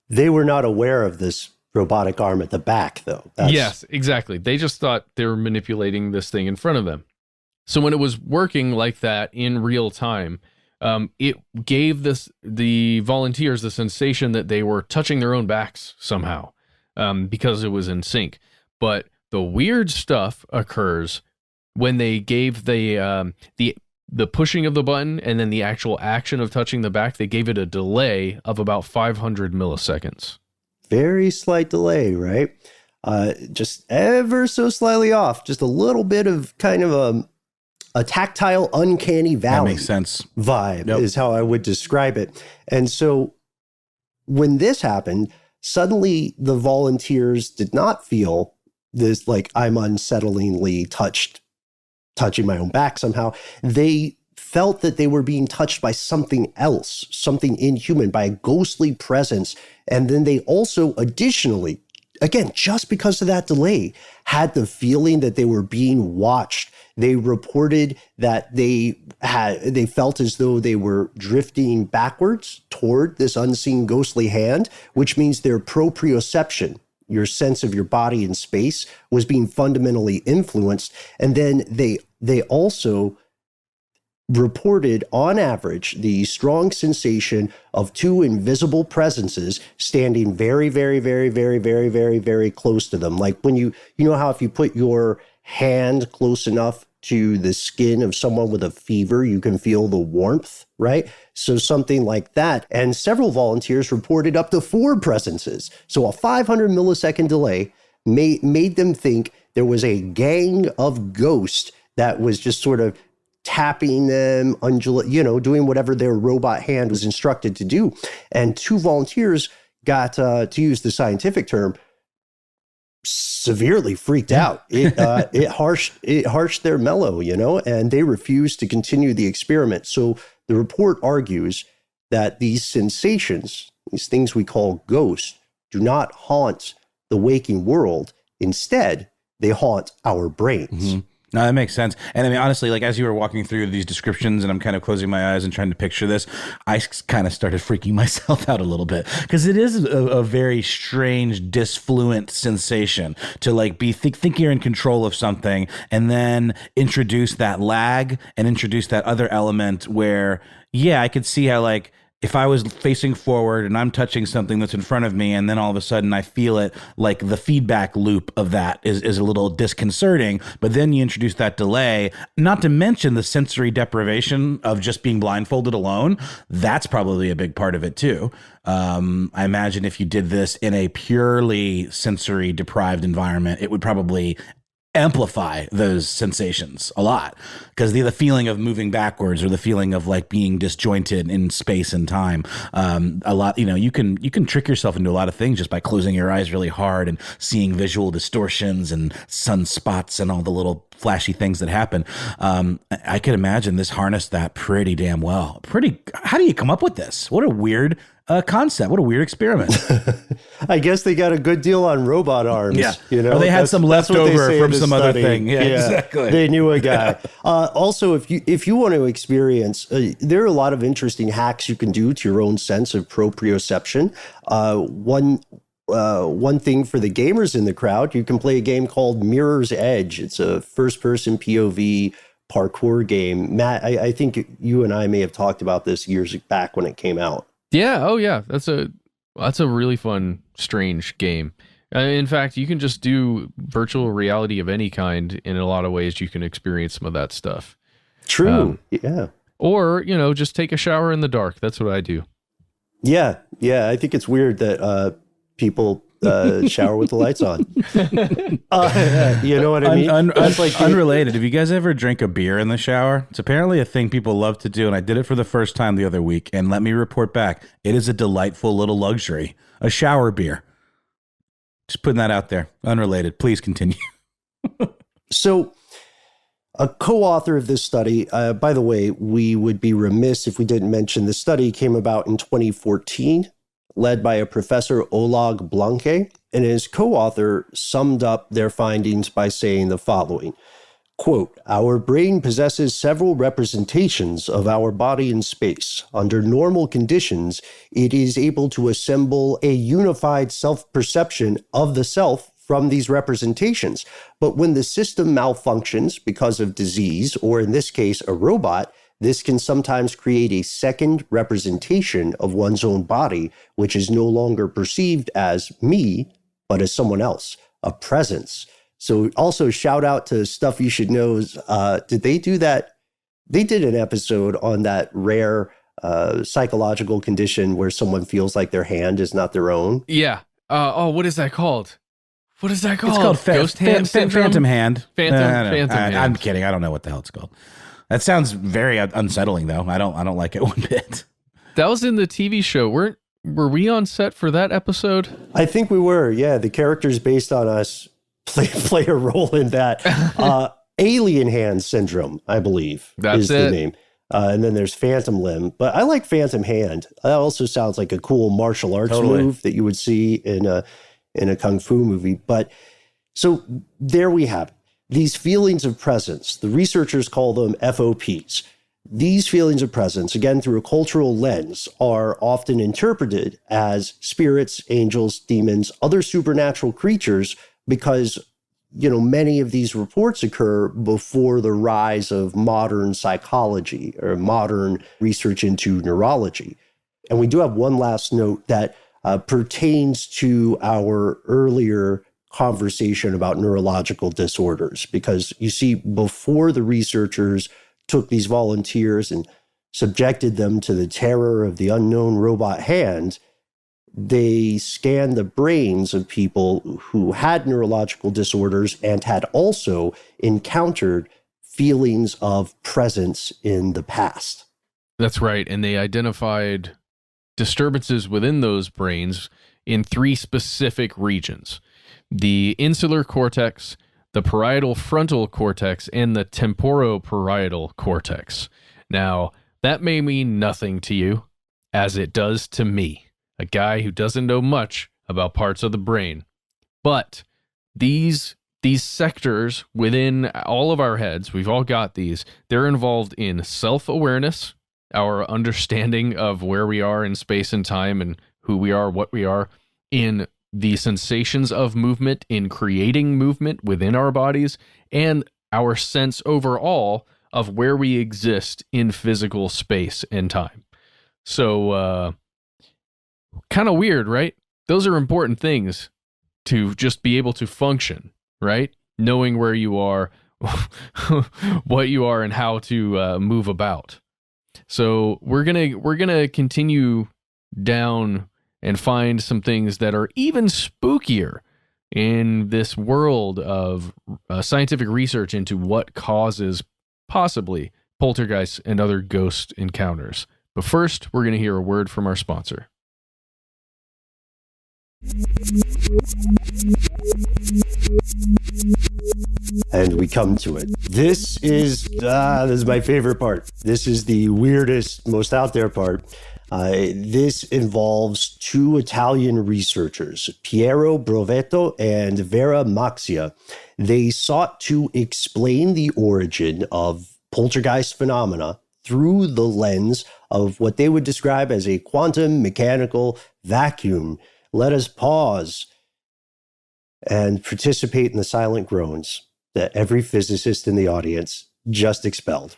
They were not aware of this robotic arm at the back, though. Yes, exactly. They just thought they were manipulating this thing in front of them. So when it was working like that in real time, it gave the volunteers the sensation that they were touching their own backs somehow, because it was in sync. But the weird stuff occurs when they gave the pushing of the button and then the actual action of touching the back. They gave it a delay of about 500 milliseconds. Very slight delay, right? Just ever so slightly off. Just a little bit of kind of a tactile, uncanny valley. That makes sense. Vibe is how I would describe it. And so when this happened, suddenly the volunteers did not feel this like I'm unsettlingly touching my own back somehow. They felt that they were being touched by something else, something inhuman, by a ghostly presence. And then they also additionally, again, just because of that delay, had the feeling that they were being watched. They reported that they felt as though they were drifting backwards toward this unseen ghostly hand, which means their proprioception, your sense of your body in space, was being fundamentally influenced. And then they also reported on average the strong sensation of two invisible presences standing very, very, very, very, very, very, very close to them. Like when you know how if you put your hand close enough to the skin of someone with a fever, you can feel the warmth, right? So something like that. And several volunteers reported up to 4 presences. So a 500 millisecond delay made them think there was a gang of ghosts that was just sort of tapping them, doing whatever their robot hand was instructed to do. And 2 volunteers got, to use the scientific term, severely freaked out. It harshed their mellow, and they refused to continue the experiment. So the report argues that these sensations, these things we call ghosts, do not haunt the waking world. Instead, they haunt our brains. Mm-hmm. No, that makes sense. And I mean, honestly, like as you were walking through these descriptions and I'm kind of closing my eyes and trying to picture this, I kind of started freaking myself out a little bit because it is a very strange, disfluent sensation to like be think you're in control of something and then introduce that lag and introduce that other element where, yeah, I could see how like, if I was facing forward and I'm touching something that's in front of me and then all of a sudden I feel it, like the feedback loop of that is a little disconcerting, but then you introduce that delay, not to mention the sensory deprivation of just being blindfolded alone. That's probably a big part of it too. I imagine if you did this in a purely sensory deprived environment, it would probably amplify those sensations a lot, because the feeling of moving backwards or the feeling of like being disjointed in space and time. A lot, you can trick yourself into a lot of things just by closing your eyes really hard and seeing visual distortions and sunspots and all the little flashy things that happen. I could imagine this harnessed that pretty damn well. How do you come up with this? What a weird concept. What a weird experiment. I guess they got a good deal on robot arms. Yeah. Or they had some leftover from some other thing. Yeah, exactly. They knew a guy. Also, if you want to experience, there are a lot of interesting hacks you can do to your own sense of proprioception. One thing for the gamers in the crowd, you can play a game called Mirror's Edge. It's a first-person POV parkour game. Matt, I think you and I may have talked about this years back when it came out. Yeah. Oh, yeah. That's a really fun, strange game. In fact, you can just do virtual reality of any kind. In a lot of ways, you can experience some of that stuff. True. Yeah. Or, just take a shower in the dark. That's what I do. Yeah. Yeah. I think it's weird that people shower with the lights on. You know what I mean? That's like unrelated. Have you guys ever drink a beer in the shower? It's apparently a thing people love to do, and I did it for the first time the other week, and let me report back. It is a delightful little luxury. A shower beer. Just putting that out there. Unrelated. Please continue. So, a co-author of this study, by the way, we would be remiss if we didn't mention the study came about in 2014, led by a Professor Oleg Blanke, and his co-author summed up their findings by saying the following, quote, "Our brain possesses several representations of our body in space. Under normal conditions, it is able to assemble a unified self-perception of the self from these representations. But when the system malfunctions because of disease, or in this case, a robot, this can sometimes create a second representation of one's own body, which is no longer perceived as me, but as someone else, a presence." So also shout out to Stuff You Should Know's. Did they do that? They did an episode on that rare psychological condition where someone feels like their hand is not their own. Yeah. What is that called? What is that called? It's called Ghost hand syndrome? Phantom hand. Phantom hand. I'm kidding. I don't know what the hell it's called. That sounds very unsettling, though. I don't like it one bit. That was in the TV show. Were we on set for that episode? I think we were. Yeah, the characters based on us play a role in that. Alien hand syndrome, I believe, is the name. And then there's phantom limb. But I like phantom hand. That also sounds like a cool martial arts move that you would see in a kung fu movie. But so there we have it. These feelings of presence, the researchers call them FOPs. These feelings of presence, again, through a cultural lens, are often interpreted as spirits, angels, demons, other supernatural creatures, because, many of these reports occur before the rise of modern psychology or modern research into neurology. And we do have one last note that pertains to our earlier conversation about neurological disorders, because you see, before the researchers took these volunteers and subjected them to the terror of the unknown robot hand, they scanned the brains of people who had neurological disorders and had also encountered feelings of presence in the past. That's right. And they identified disturbances within those brains in 3 specific regions: the insular cortex, the parietal frontal cortex, and the temporoparietal cortex. Now, that may mean nothing to you, as it does to me, a guy who doesn't know much about parts of the brain. But these sectors within all of our heads, we've all got these, they're involved in self-awareness, our understanding of where we are in space and time and who we are, what we are, in the sensations of movement, in creating movement within our bodies, and our sense overall of where we exist in physical space and time. So, kind of weird, right? Those are important things to just be able to function, right? Knowing where you are, what you are, and how to move about. So we're gonna continue down and find some things that are even spookier in this world of scientific research into what causes possibly poltergeists and other ghost encounters. But first, we're going to hear a word from our sponsor. And we come to it. This is my favorite part. This is the weirdest, most out there part. This involves two Italian researchers, Piero Brovetto and Vera Maxia. They sought to explain the origin of poltergeist phenomena through the lens of what they would describe as a quantum mechanical vacuum. Let us pause and participate in the silent groans that every physicist in the audience just expelled.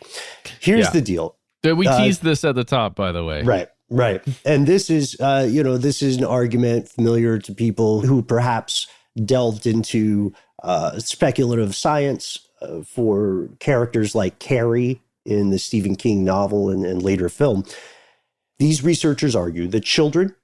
Here's the deal. We teased this at the top, by the way. Right. And this is, this is an argument familiar to people who perhaps delved into speculative science for characters like Carrie in the Stephen King novel and later film. These researchers argue that children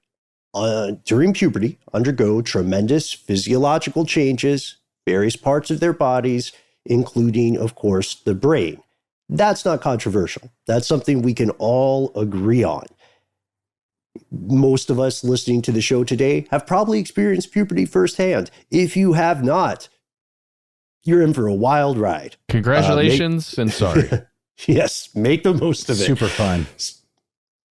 during puberty undergo tremendous physiological changes, various parts of their bodies, including, of course, the brain. That's not controversial. That's something we can all agree on. Most of us listening to the show today have probably experienced puberty firsthand. If you have not, you're in for a wild ride. Congratulations and sorry. Yes, make the most of it. Super fun.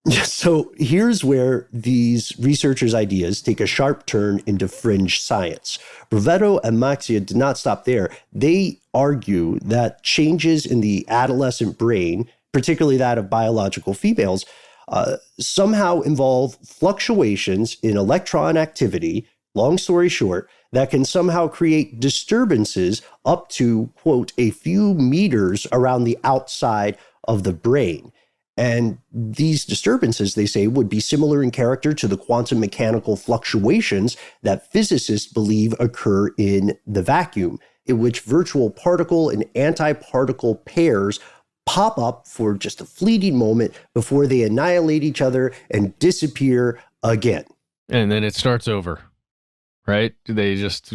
So here's where these researchers' ideas take a sharp turn into fringe science. Brovetto and Maxia did not stop there. They argue that changes in the adolescent brain, particularly that of biological females, somehow involve fluctuations in electron activity, long story short, that can somehow create disturbances up to, quote, a few meters around the outside of the brain. And these disturbances, they say, would be similar in character to the quantum mechanical fluctuations that physicists believe occur in the vacuum, in which virtual particle and antiparticle pairs pop up for just a fleeting moment before they annihilate each other and disappear again. And then it starts over, right?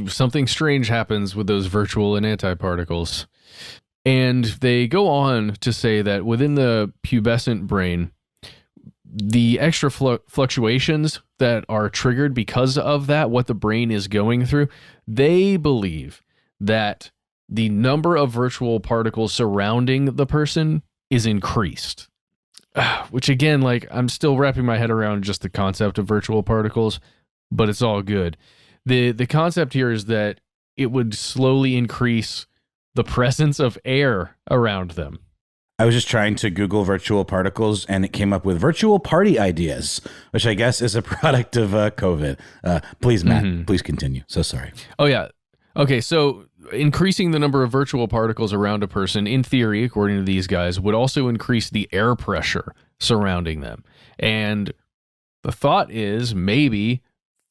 Something strange happens with those virtual and antiparticles. And they go on to say that within the pubescent brain, the extra fluctuations that are triggered because of that, what the brain is going through, they believe that the number of virtual particles surrounding the person is increased. Which again, I'm still wrapping my head around just the concept of virtual particles, but it's all good. The concept here is that it would slowly increase the presence of air around them. I was just trying to Google virtual particles, and it came up with virtual party ideas, which I guess is a product of COVID. Please, Matt, please continue. So sorry. Oh, yeah. Okay, so increasing the number of virtual particles around a person, in theory, according to these guys, would also increase the air pressure surrounding them. And the thought is maybe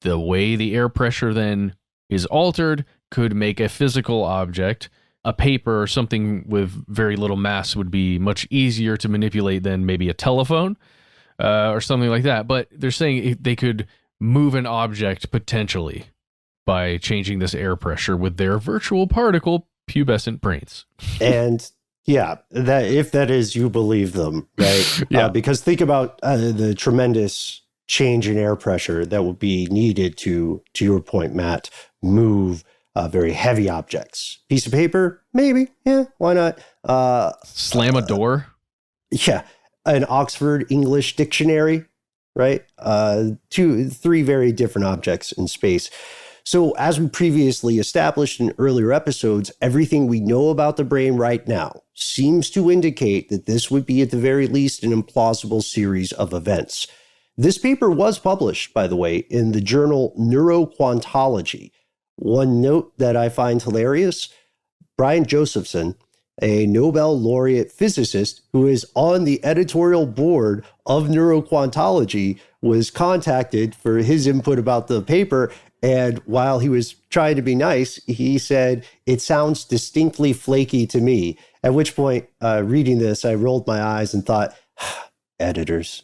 the way the air pressure then is altered could make a physical object, a paper or something with very little mass, would be much easier to manipulate than maybe a telephone or something like that. But they're saying they could move an object potentially by changing this air pressure with their virtual particle pubescent brains. And yeah, that if that is, you believe them, right? Yeah. Because think about the tremendous change in air pressure that would be needed to your point, Matt, move very heavy objects. Piece of paper, maybe. Yeah, why not? Slam a door. Yeah, an Oxford English dictionary, right? 3 very different objects in space. So as we previously established in earlier episodes, everything we know about the brain right now seems to indicate that this would be at the very least an implausible series of events. This paper was published, by the way, in the journal Neuroquantology. One note that I find hilarious, Brian Josephson, a Nobel laureate physicist who is on the editorial board of Neuroquantology, was contacted for his input about the paper. And while he was trying to be nice, he said, "It sounds distinctly flaky to me." At which point, reading this, I rolled my eyes and thought, editors.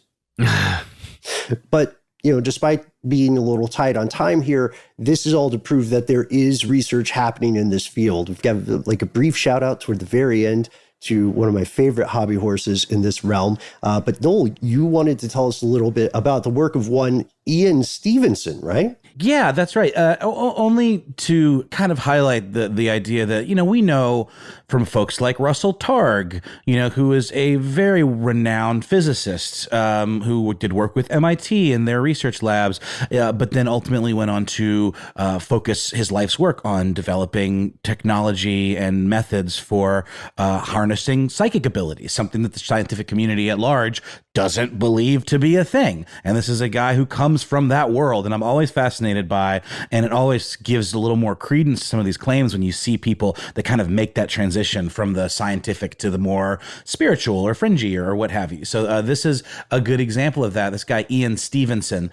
But, despite being a little tight on time here, this is all to prove that there is research happening in this field. We've got like a brief shout out toward the very end to one of my favorite hobby horses in this realm. But Noel, you wanted to tell us a little bit about the work of one Ian Stevenson, right? Yeah, that's right. Only to kind of highlight the idea that, we know from folks like Russell Targ, who is a very renowned physicist who did work with MIT in their research labs, but then ultimately went on to focus his life's work on developing technology and methods for harnessing psychic abilities, something that the scientific community at large doesn't believe to be a thing. And this is a guy who comes from that world, and I'm always fascinated by, and it always gives a little more credence to some of these claims when you see people that kind of make that transition from the scientific to the more spiritual or fringy or what have you. So this is a good example of that. This guy, Ian Stevenson,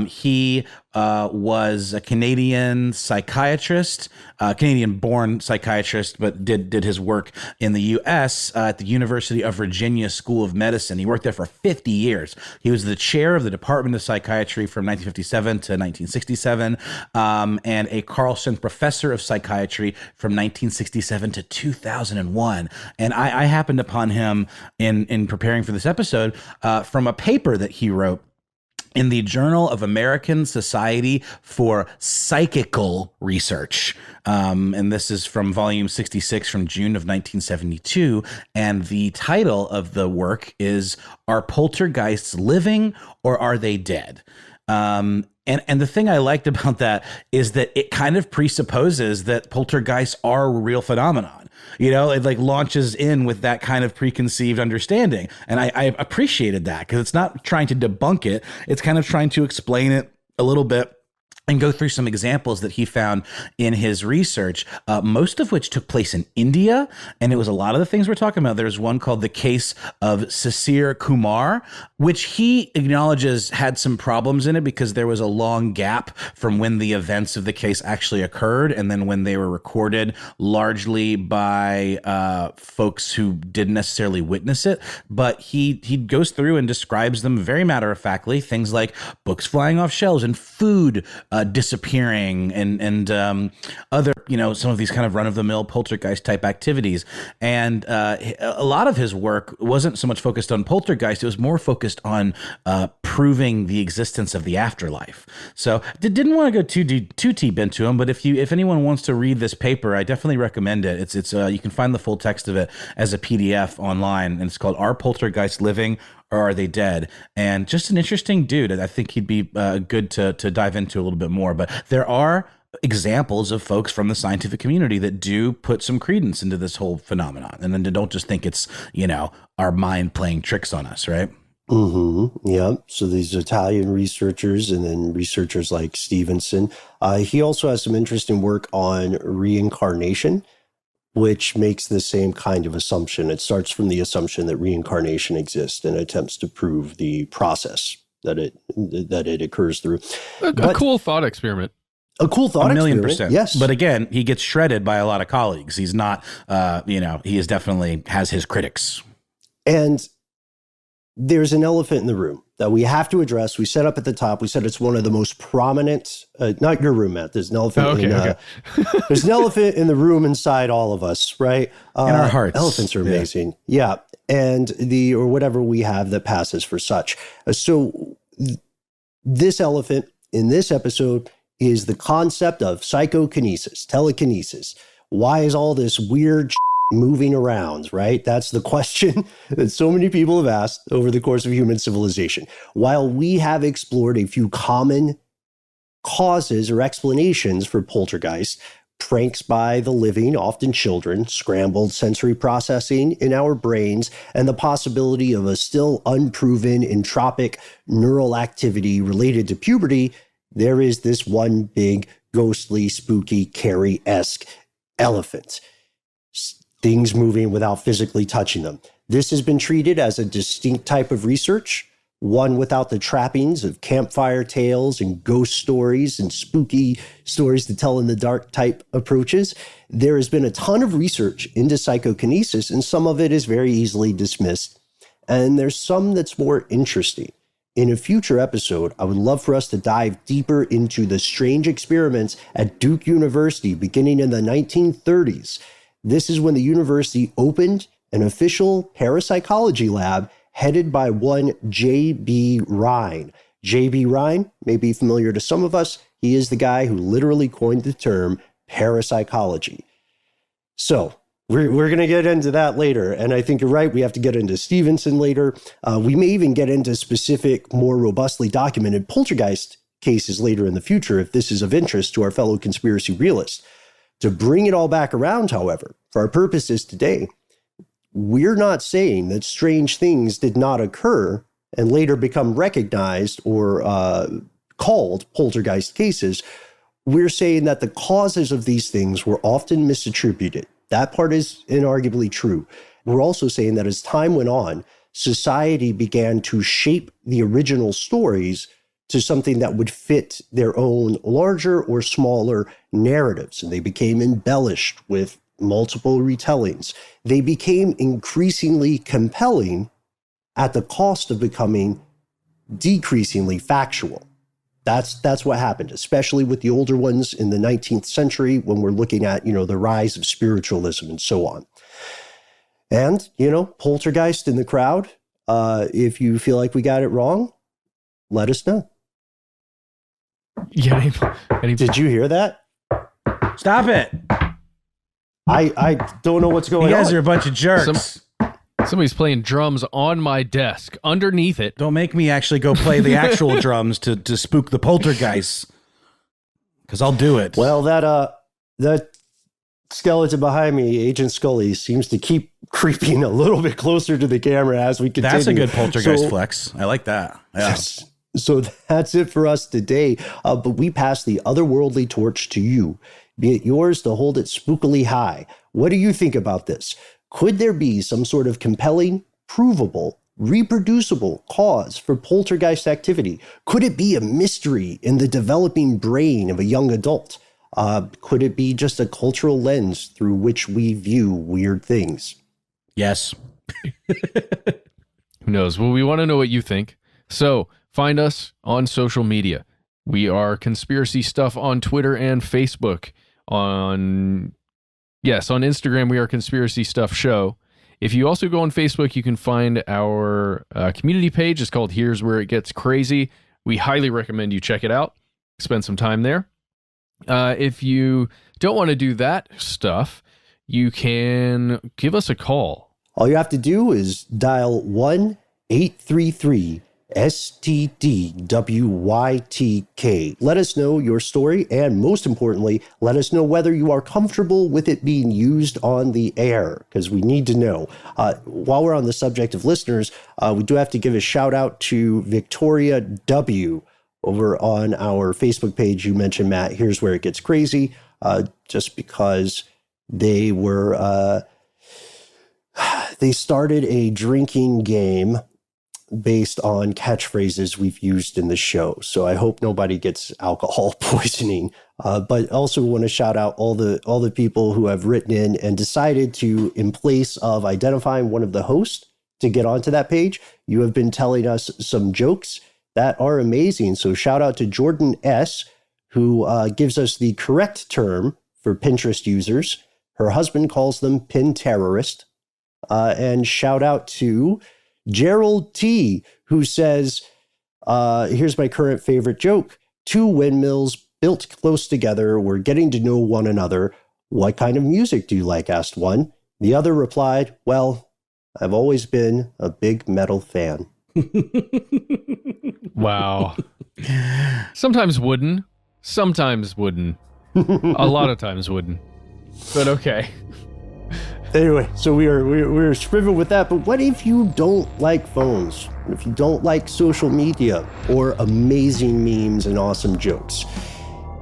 he was a Canadian psychiatrist, Canadian-born psychiatrist, but did his work in the U.S. At the University of Virginia School of Medicine. He worked there for 50 years. He was the chair of the Department of Psychiatry from 1957 to 1967, and a Carlson Professor of Psychiatry from 1967 to 2001. And I happened upon him in preparing for this episode from a paper that he wrote in the Journal of American Society for Psychical Research. And this is from volume 66 from June of 1972. And the title of the work is, Are Poltergeists Living or Are They Dead? And the thing I liked about that is that it kind of presupposes that poltergeists are a real phenomenon. It like launches in with that kind of preconceived understanding. And I appreciated that because it's not trying to debunk it. It's kind of trying to explain it a little bit and go through some examples that he found in his research, most of which took place in India. And it was a lot of the things we're talking about. There's one called the case of Sisir Kumar, which he acknowledges had some problems in it because there was a long gap from when the events of the case actually occurred and then when they were recorded, largely by folks who didn't necessarily witness it. But he goes through and describes them very matter-of-factly, things like books flying off shelves and food disappearing and other, some of these kind of run-of-the-mill poltergeist type activities. And a lot of his work wasn't so much focused on poltergeist, it was more focused on proving the existence of the afterlife. So didn't want to go too deep into them, but if anyone wants to read this paper, I definitely recommend it. It's you can find the full text of it as a PDF online, and it's called Are Poltergeists Living or Are They Dead? And just an interesting dude. I think he'd be good to dive into a little bit more. But there are examples of folks from the scientific community that do put some credence into this whole phenomenon. And then they don't just think it's, our mind playing tricks on us, right? Mm-hmm. Yeah. So these Italian researchers and then researchers like Stevenson. He also has some interesting work on reincarnation, which makes the same kind of assumption. It starts from the assumption that reincarnation exists and attempts to prove the process that it occurs through. A cool thought experiment. A cool thought experiment. 1,000,000%. Yes. But again, he gets shredded by a lot of colleagues. He's not, he is definitely has his critics. And there's an elephant in the room that we have to address. We set up at the top. We said it's one of the most prominent, not your room, Matt. There's an elephant. There's an elephant in the room inside all of us, right? In our hearts. Elephants are amazing. Yeah. And or whatever we have that passes for such. So this elephant in this episode is the concept of psychokinesis, telekinesis. Why is all this weird moving around, right? That's the question that so many people have asked over the course of human civilization. While we have explored a few common causes or explanations for poltergeist, pranks by the living, often children, scrambled sensory processing in our brains, and the possibility of a still unproven entropic neural activity related to puberty, there is this one big, ghostly, spooky, Carrie-esque elephant. Things moving without physically touching them. This has been treated as a distinct type of research, one without the trappings of campfire tales and ghost stories and spooky stories to tell in the dark type approaches. There has been a ton of research into psychokinesis, and some of it is very easily dismissed. And there's some that's more interesting. In a future episode, I would love for us to dive deeper into the strange experiments at Duke University beginning in the 1930s. This is when the university opened an official parapsychology lab headed by one J.B. Rhine. J.B. Rhine may be familiar to some of us. He is the guy who literally coined the term parapsychology. So we're going to get into that later. And I think you're right. We have to get into Stevenson later. We may even get into specific, more robustly documented poltergeist cases later in the future if this is of interest to our fellow conspiracy realists. To bring it all back around, however, for our purposes today, we're not saying that strange things did not occur and later become recognized or called poltergeist cases. We're saying that the causes of these things were often misattributed. That part is inarguably true. We're also saying that as time went on, society began to shape the original stories to something that would fit their own larger or smaller narratives. And they became embellished with multiple retellings. They became increasingly compelling at the cost of becoming decreasingly factual. That's what happened, especially with the older ones in the 19th century when we're looking at, the rise of spiritualism and so on. And, poltergeist in the crowd, if you feel like we got it wrong, let us know. Yeah. Did you hear that? Stop it. I don't know what's going on. You guys are a bunch of jerks. Somebody's playing drums on my desk underneath it. Don't make me actually go play the actual drums to spook the poltergeists, because I'll do it. Well, that skeleton behind me, Agent Scully, seems to keep creeping a little bit closer to the camera as we continue. That's a good poltergeist flex. I like that. Yeah. Yes. So that's it for us today. But we pass the otherworldly torch to you. Be it yours to hold it spookily high. What do you think about this? Could there be some sort of compelling, provable, reproducible cause for poltergeist activity? Could it be a mystery in the developing brain of a young adult? Could it be just a cultural lens through which we view weird things? Yes. Who knows? Well, we want to know what you think. So find us on social media. We are Conspiracy Stuff on Twitter and Facebook. On Instagram, we are Conspiracy Stuff Show. If you also go on Facebook, you can find our community page. It's called Here's Where It Gets Crazy. We highly recommend you check it out. Spend some time there. If you don't want to do that stuff, you can give us a call. All you have to do is dial 1-833 STDWYTK. Let us know your story, and most importantly, let us know whether you are comfortable with it being used on the air, because we need to know. While we're on the subject of listeners, we do have to give a shout out to Victoria W. over on our Facebook page. You mentioned, Matt, Here's Where It Gets Crazy, just because they were they started a drinking game based on catchphrases we've used in the show. So I hope nobody gets alcohol poisoning. But also want to shout out all the people who have written in and decided to, in place of identifying one of the hosts to get onto that page, you have been telling us some jokes that are amazing. So shout out to Jordan S., who gives us the correct term for Pinterest users. Her husband calls them pin terrorist. And shout out to Gerald T., who says, here's my current favorite joke. Two windmills built close together were getting to know one another. What kind of music do you like? Asked one. The other replied, well, I've always been a big metal fan. Wow. Sometimes wooden, sometimes wooden. A lot of times wooden. But okay. Anyway, so we're scribbling with that, but what if you don't like phones? If you don't like social media or amazing memes and awesome jokes?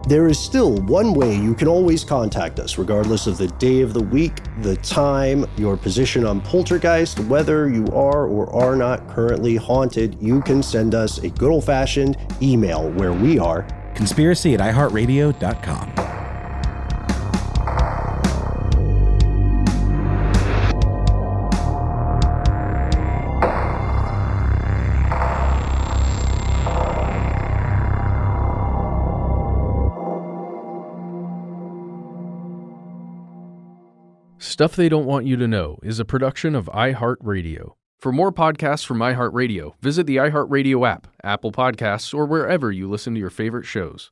There is still one way you can always contact us, regardless of the day of the week, the time, your position on Poltergeist, whether you are or are not currently haunted. You can send us a good old-fashioned email where we are conspiracy@iHeartRadio.com. Stuff They Don't Want You to Know is a production of iHeartRadio. For more podcasts from iHeartRadio, visit the iHeartRadio app, Apple Podcasts, or wherever you listen to your favorite shows.